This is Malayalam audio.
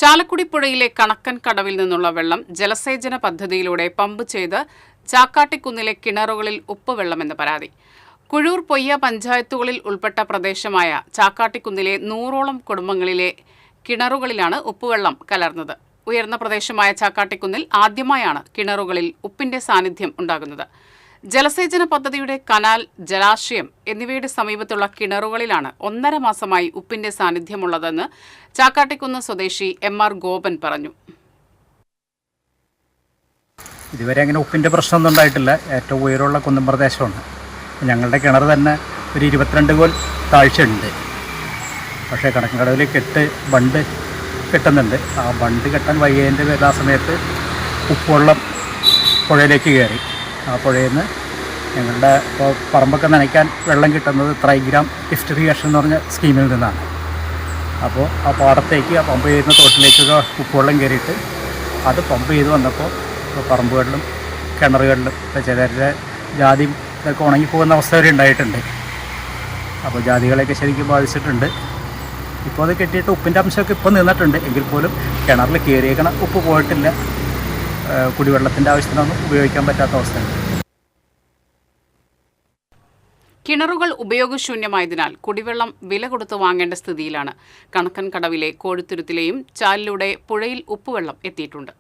ചാലക്കുടി പുഴയിലെ കണക്കൻ കടവിൽ നിന്നുള്ള വെള്ളം ജലസേചന പദ്ധതിയിലൂടെ പമ്പ് ചെയ്ത് ചാക്കാട്ടിക്കുന്നിലെ കിണറുകളിൽ ഉപ്പുവെള്ളമെന്ന് പരാതി. കുഴൂർ പൊയ്യ പഞ്ചായത്തുകളിൽ ഉൾപ്പെട്ട പ്രദേശമായ ചാക്കാട്ടിക്കുന്നിലെ 100ഓളം കുടുംബങ്ങളിലെ കിണറുകളിലാണ് ഉപ്പുവെള്ളം കലർന്നത്. ഉയർന്ന പ്രദേശമായ ചാക്കാട്ടിക്കുന്നിൽ ആദ്യമായാണ് കിണറുകളിൽ ഉപ്പിന്റെ സാന്നിധ്യം ഉണ്ടാകുന്നത്. ജലസേചന പദ്ധതിയുടെ കനാൽ, ജലാശയം എന്നിവയുടെ സമീപത്തുള്ള കിണറുകളിലാണ് 1.5 മാസമായി ഉപ്പിന്റെ സാന്നിധ്യമുള്ളതെന്ന് ചാക്കാട്ടിക്കുന്ന് സ്വദേശി MR ഗോപൻ പറഞ്ഞു. ഇതുവരെ അങ്ങനെ ഉപ്പിൻ്റെ പ്രശ്നമൊന്നും ഉണ്ടായിട്ടില്ല. ഏറ്റവും ഉയരമുള്ള കുന്നും പ്രദേശമാണ്. ഞങ്ങളുടെ കിണർ തന്നെ ഒരു 22 കോൽ താഴ്ചയുണ്ട്. പക്ഷേ കണക്കൻകടവിൽ ബണ്ട് കെട്ടുന്നുണ്ട്. ആ ബണ്ട് കെട്ടാൻ വയ്യേൻ്റെ പേരിൽ ആ സമയത്ത് ഉപ്പുവെള്ളം പുഴയിലേക്ക് കയറി. ആ പുഴയിൽ നിന്ന് ഞങ്ങളുടെ പറമ്പൊക്കെ നനയ്ക്കാൻ വെള്ളം കിട്ടുന്നത് ട്രൈഗ്രാം ലിഫ്റ്റ് ഇറിഗേഷൻ എന്ന് പറഞ്ഞ സ്കീമിൽ നിന്നാണ്. അപ്പോൾ ആ പാടത്തേക്ക് ആ പമ്പ് ചെയ്യുന്ന തോട്ടിലേക്കൊക്കെ ഉപ്പുവെള്ളം കയറിയിട്ട് അത് പമ്പ് ചെയ്ത് വന്നപ്പോൾ പറമ്പുകളിലും കിണറുകളിലും ചിലരുടെ ജാതി ഇതൊക്കെ ഉണങ്ങിപ്പോകുന്ന അവസ്ഥ വരെ ഉണ്ടായിട്ടുണ്ട്. അപ്പോൾ ജാതികളെയൊക്കെ ശരിക്കും ബാധിച്ചിട്ടുണ്ട്. ഇപ്പോൾ അത് കെട്ടിയിട്ട് ഉപ്പിൻ്റെ അംശമൊക്കെ ഇപ്പോൾ നിന്നിട്ടുണ്ട്. എങ്കിൽ പോലും കിണറിൽ കയറിയേക്കണ ഉപ്പ് പോയിട്ടില്ല. കുടിവെള്ളത്തിൻ്റെ ആവശ്യത്തിനൊന്നും ഉപയോഗിക്കാൻ പറ്റാത്ത അവസ്ഥയുണ്ട്. കിണറുകൾ ഉപയോഗശൂന്യമായതിനാൽ കുടിവെള്ളം വില കൊടുത്ത് വാങ്ങേണ്ട സ്ഥിതിയിലാണ്. കണക്കൻ കടവിലെ കോഴിത്തുരുത്തിലെയും ചാലിലൂടെ പുഴയിൽ ഉപ്പുവെള്ളം എത്തിയിട്ടുണ്ട്.